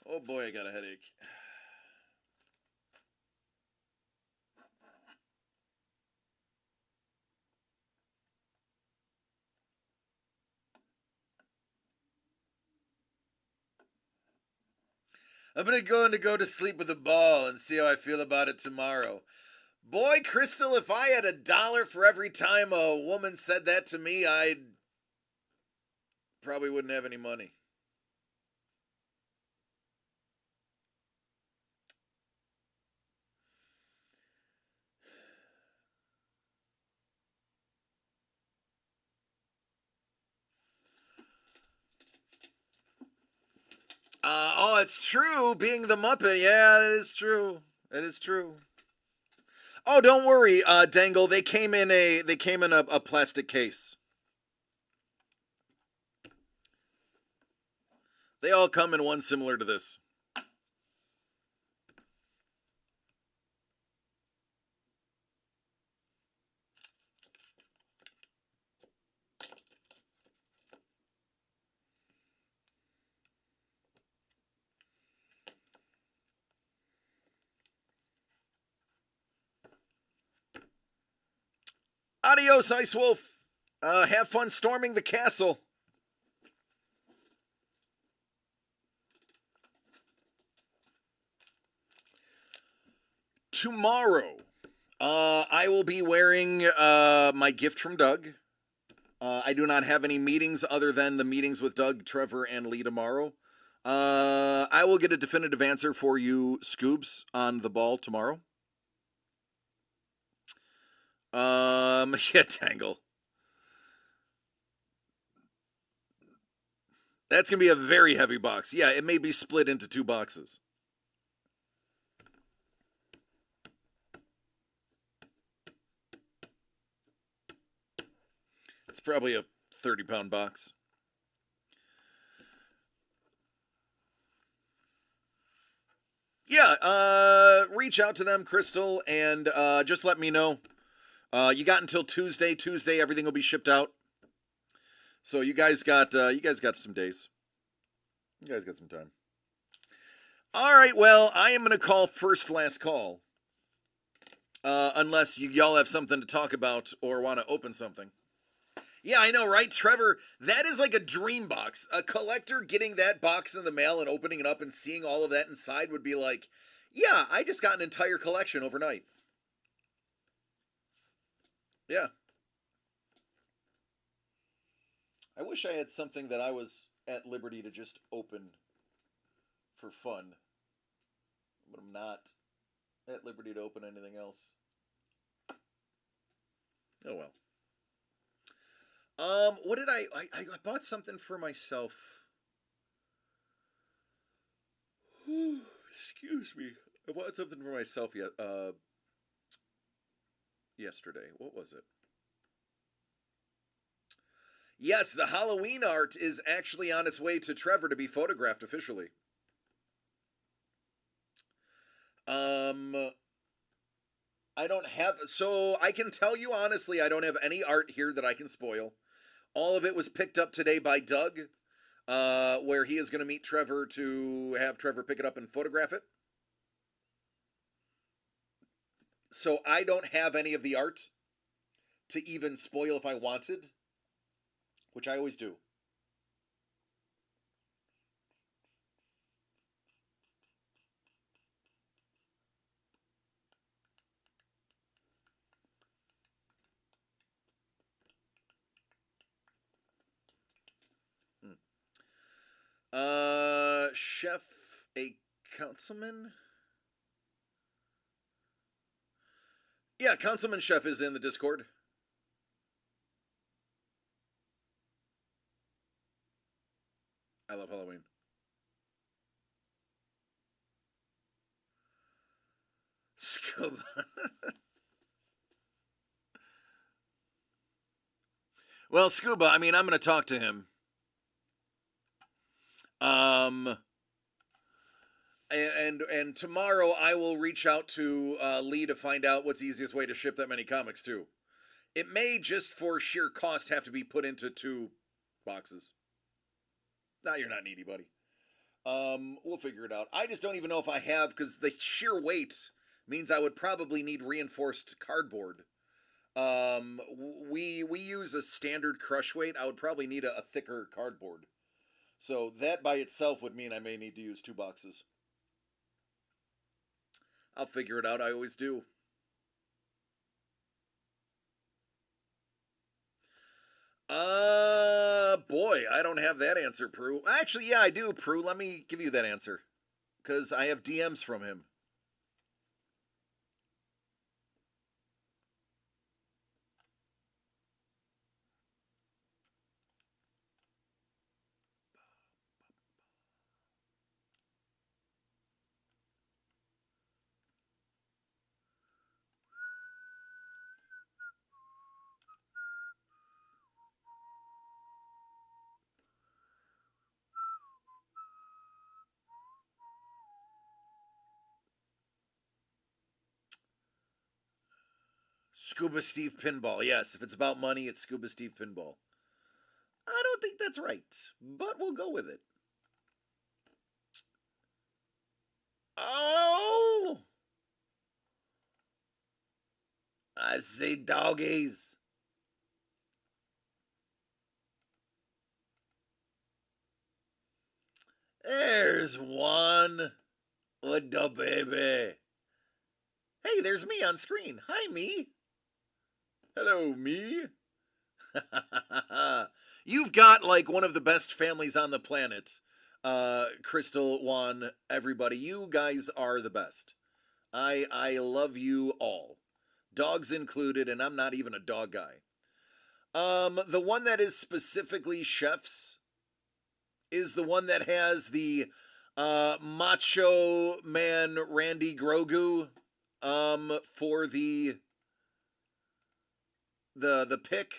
Oh boy, I got a headache. I'm going to go to sleep with a ball and see how I feel about it tomorrow. Boy, Crystal, if I had $1 for every time a woman said that to me, I probably wouldn't have any money. Oh, it's true. Being the Muppet, yeah, that is true. That is true. Oh, don't worry, Dangle. They came in a plastic case. They all come in one similar to this. Adios, Ice Wolf. Have fun storming the castle. Tomorrow, I will be wearing my gift from Doug. I do not have any meetings other than the meetings with Doug, Trevor, and Lee tomorrow. I will get a definitive answer for you, Scoobs, on the ball tomorrow. Yeah, Tangle. That's going to be a very heavy box. Yeah, it may be split into 2 boxes. It's probably a 30-pound box. Yeah, reach out to them, Crystal, and just let me know. You got until Tuesday. Tuesday, everything will be shipped out. So you guys got some days. You guys got some time. All right. Well, I am gonna call first last call. Unless y'all have something to talk about or want to open something. Yeah, I know, right, Trevor? That is like a dream box. A collector getting that box in the mail and opening it up and seeing all of that inside would be like, yeah, I just got an entire collection overnight. Yeah. I wish I had something that I was at liberty to just open for fun. But I'm not at liberty to open anything else. Oh well. What did I bought something for myself. Excuse me. I bought something for myself yesterday. What was it? Yes, the Halloween art is actually on its way to Trevor to be photographed officially. I don't have, so I can tell you honestly, I don't have any art here that I can spoil. All of it was picked up today by Doug, where he is going to meet Trevor to have Trevor pick it up and photograph it. So I don't have any of the art to even spoil if I wanted, which I always do. Chef, a councilman? Yeah, Councilman Chef is in the Discord. I love Halloween. Scuba. Well, Scuba, I mean, I'm going to talk to him. And tomorrow I will reach out to Lee to find out what's the easiest way to ship that many comics too. It may just for sheer cost have to be put into 2 boxes. Nah, you're not needy, buddy. We'll figure it out. I just don't even know if I have, because the sheer weight means I would probably need reinforced cardboard. We use a standard crush weight. I would probably need a thicker cardboard. So that by itself would mean I may need to use 2 boxes. I'll figure it out. I always do. Boy, I don't have that answer, Prue. Actually, yeah, I do, Prue. Let me give you that answer. Because I have DMs from him. Scuba Steve Pinball. Yes, if it's about money, it's Scuba Steve Pinball. I don't think that's right, but we'll go with it. Oh! I say doggies. There's one. What the baby? Hey, there's me on screen. Hi, me. Hello, me. You've got like one of the best families on the planet. Crystal, Juan, everybody. You guys are the best. I love you all. Dogs included, and I'm not even a dog guy. The one that is specifically Chef's is the one that has the Macho Man Randy Grogu for the pick.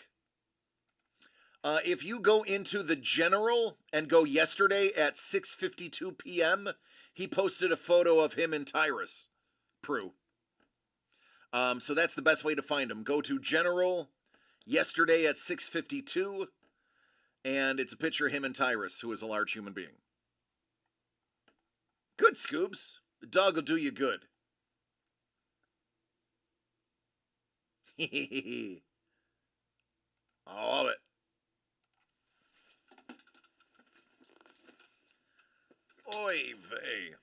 If you go into the general and go yesterday at 6:52 p.m., he posted a photo of him and Tyrus Prue. So that's the best way to find him. Go to general yesterday at 6:52, and it's a picture of him and Tyrus, who is a large human being. Good, Scoobs. The dog will do you good. I love it. Oy vey.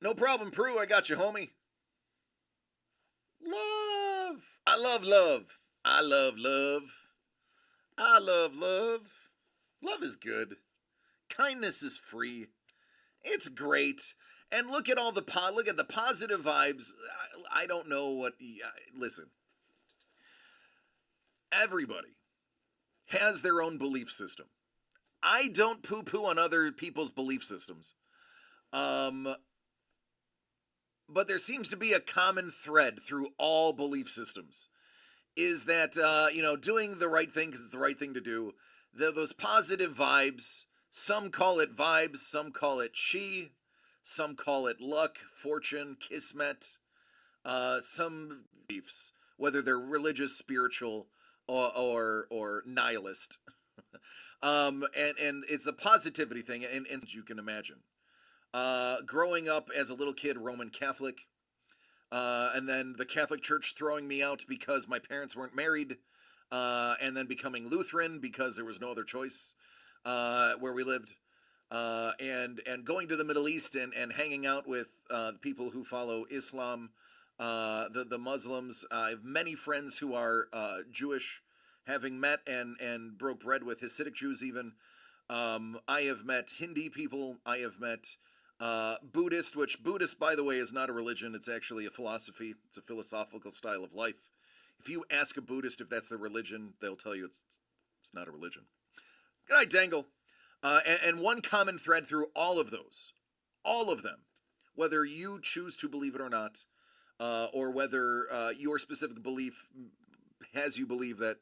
No problem, Prue. I got you, homie. Love. I love love. I love love. I love love. Love is good. Kindness is free. It's great. And look at all the look at the positive vibes. I don't know what. Listen. Everybody has their own belief system. I don't poo-poo on other people's belief systems. But there seems to be a common thread through all belief systems. Is that, doing the right thing because it's the right thing to do. Those positive vibes, some call it vibes, some call it chi, some call it luck, fortune, kismet, some beliefs, whether they're religious, spiritual, or nihilist. And it's a positivity thing, and you can imagine. Growing up as a little kid, Roman Catholic, and then the Catholic Church throwing me out because my parents weren't married, and then becoming Lutheran because there was no other choice where we lived, and going to the Middle East and hanging out with the people who follow Islam, the Muslims. I have many friends who are Jewish, having met and broke bread with Hasidic Jews even. I have met Hindi people. I have met Buddhist, which Buddhist, by the way, is not a religion. It's actually a philosophy. It's a philosophical style of life. If you ask a Buddhist if that's their religion, they'll tell you it's not a religion. Good night, Dangle. And one common thread through all of those, all of them, whether you choose to believe it or not, or whether your specific belief has you believe that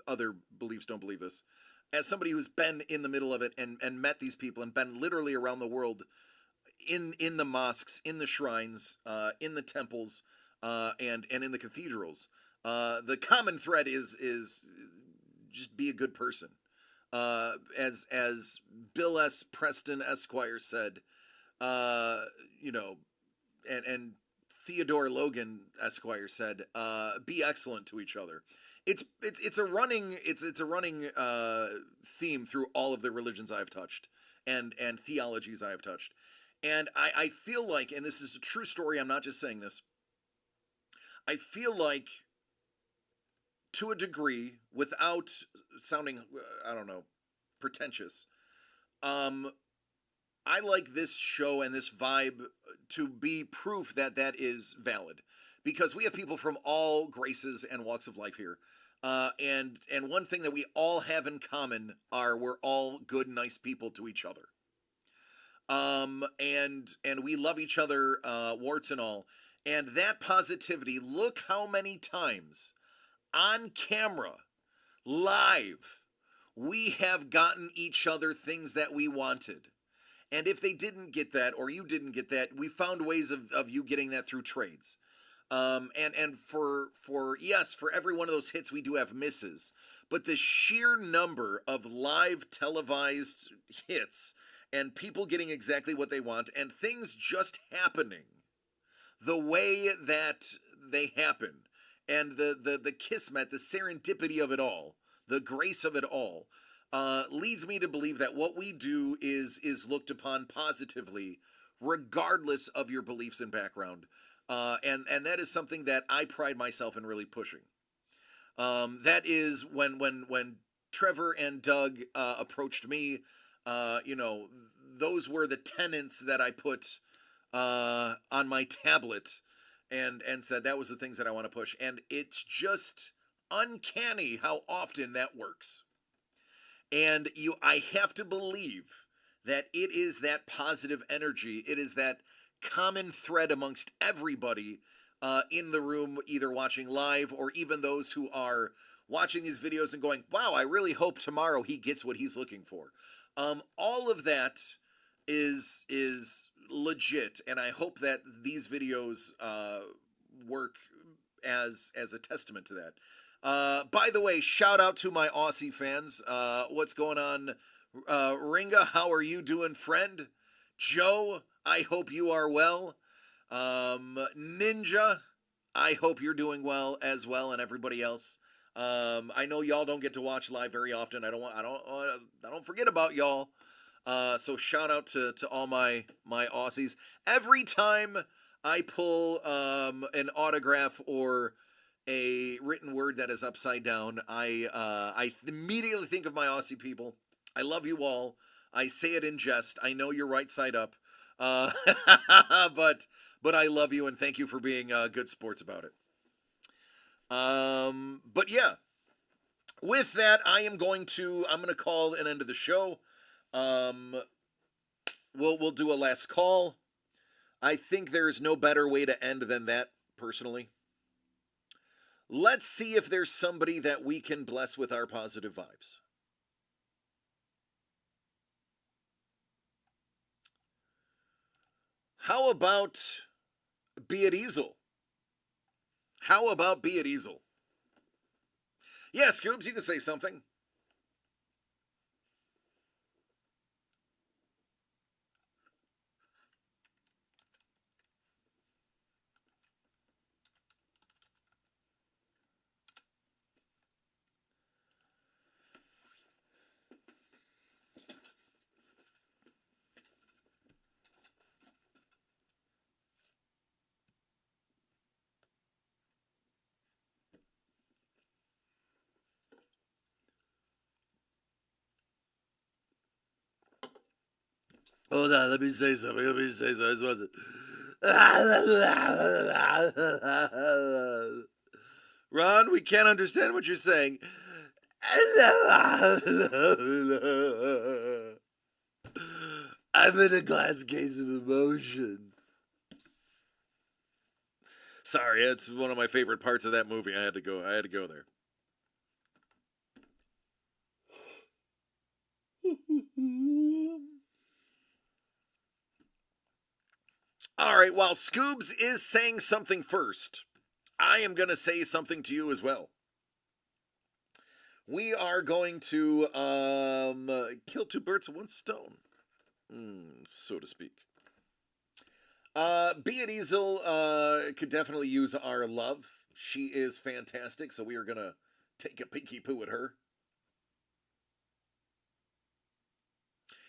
other beliefs don't believe this. As somebody who's been in the middle of it and met these people and been literally around the world in the mosques, in the shrines, in the temples, and in the cathedrals, the common thread is just be a good person. As Bill S. Preston Esquire said, and Theodore Logan Esquire said, be excellent to each other. It's a running theme through all of the religions I've touched and theologies I have touched. And I feel like, and this is a true story, I'm not just saying this, I feel like, to a degree, without sounding, pretentious, I like this show and this vibe to be proof that that is valid. Because we have people from all graces and walks of life here. And one thing that we all have in common are we're all good, nice people to each other. And we love each other, warts and all. And that positivity, look how many times on camera, live, we have gotten each other things that we wanted. And if they didn't get that, or you didn't get that, we found ways of you getting that through trades. And for every one of those hits, we do have misses. But the sheer number of live televised hits and people getting exactly what they want and things just happening the way that they happen, and the kismet, the serendipity of it all, the grace of it all, leads me to believe that what we do is looked upon positively, regardless of your beliefs and background. And that is something that I pride myself in really pushing. That is when Trevor and Doug approached me, those were the tenets that I put on my tablet and said that was the things that I want to push. And it's just uncanny how often that works. And I have to believe that it is that positive energy. It is that common thread amongst everybody in the room, either watching live or even those who are watching these videos and going, wow, I really hope tomorrow he gets what he's looking for. All of that is legit, and I hope that these videos work as a testament to that. By the way, shout out to my Aussie fans. What's going on? Ringa, how are you doing, friend? Joe, I hope you are well. Ninja, I hope you're doing well as well, and everybody else. I know y'all don't get to watch live very often. I don't forget about y'all. So shout out to all my Aussies. Every time I pull an autograph or a written word that is upside down, I immediately think of my Aussie people. I love you all. I say it in jest. I know you're right side up. But I love you and thank you for being good sports about it. But yeah, with that, I'm going to call an end of the show. We'll do a last call. I think there's no better way to end than that, personally. Let's see if there's somebody that we can bless with our positive vibes. How about Be It Easel? How about Be It Easel? Yeah, Scoobs, you can say something. Hold on, let me say something. I just want to... Ron, we can't understand what you're saying. I'm in a glass case of emotion. Sorry, it's one of my favorite parts of that movie. I had to go there. All right, while Scoobs is saying something first, I am going to say something to you as well. We are going to kill two birds with one stone, so to speak. Be It Easel could definitely use our love. She is fantastic, so we are going to take a pinky poo at her.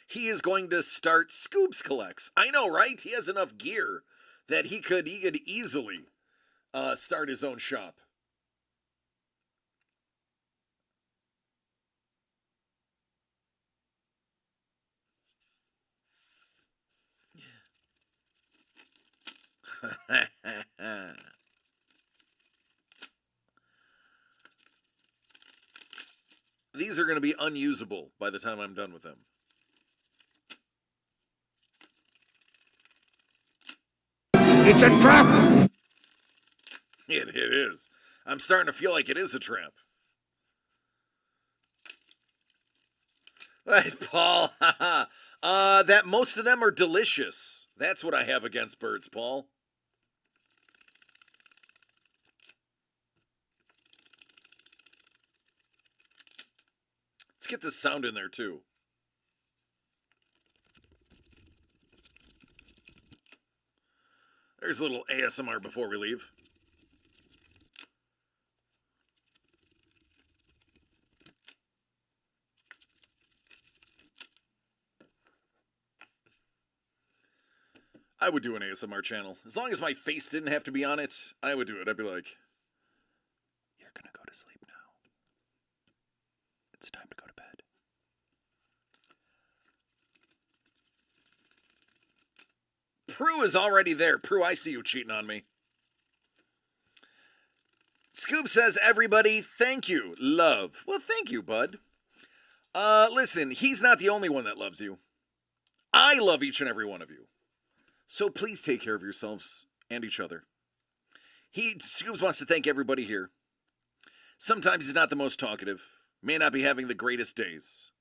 He is going to start Scoobs Collects. I know, right? He has enough gear that he could easily start his own shop. These are going to be unusable by the time I'm done with them. It's a trap! It is. I'm starting to feel like it is a trap. Hey, Paul. That most of them are delicious. That's what I have against birds, Paul. Let's get this sound in there, too. There's a little ASMR before we leave. I would do an ASMR channel. As long as my face didn't have to be on it, I would do it. I'd be like, you're gonna go to sleep now. It's time to go to bed. Prue is already there. Prue, I see you cheating on me. Scoob says, everybody, thank you. Love. Well, thank you, bud. Listen, he's not the only one that loves you. I love each and every one of you. So please take care of yourselves and each other. Scoobs wants to thank everybody here. Sometimes he's not the most talkative, may not be having the greatest days.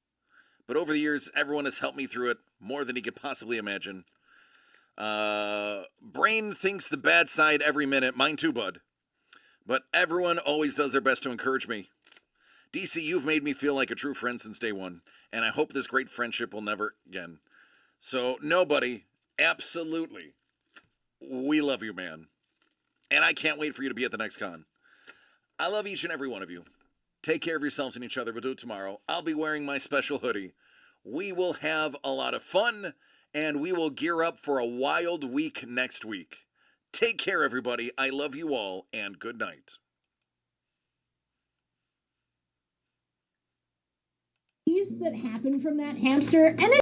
But over the years, everyone has helped me through it more than he could possibly imagine. Brain thinks the bad side every minute, mine too, bud. But everyone always does their best to encourage me. DC, you've made me feel like a true friend since day one, and I hope this great friendship will never again. So, no, buddy, absolutely, we love you, man. And I can't wait for you to be at the next con. I love each and every one of you. Take care of yourselves and each other. We'll do it tomorrow. I'll be wearing my special hoodie. We will have a lot of fun, and we will gear up for a wild week next week. Take care, everybody. I love you all, and good night. That happen from that hamster, and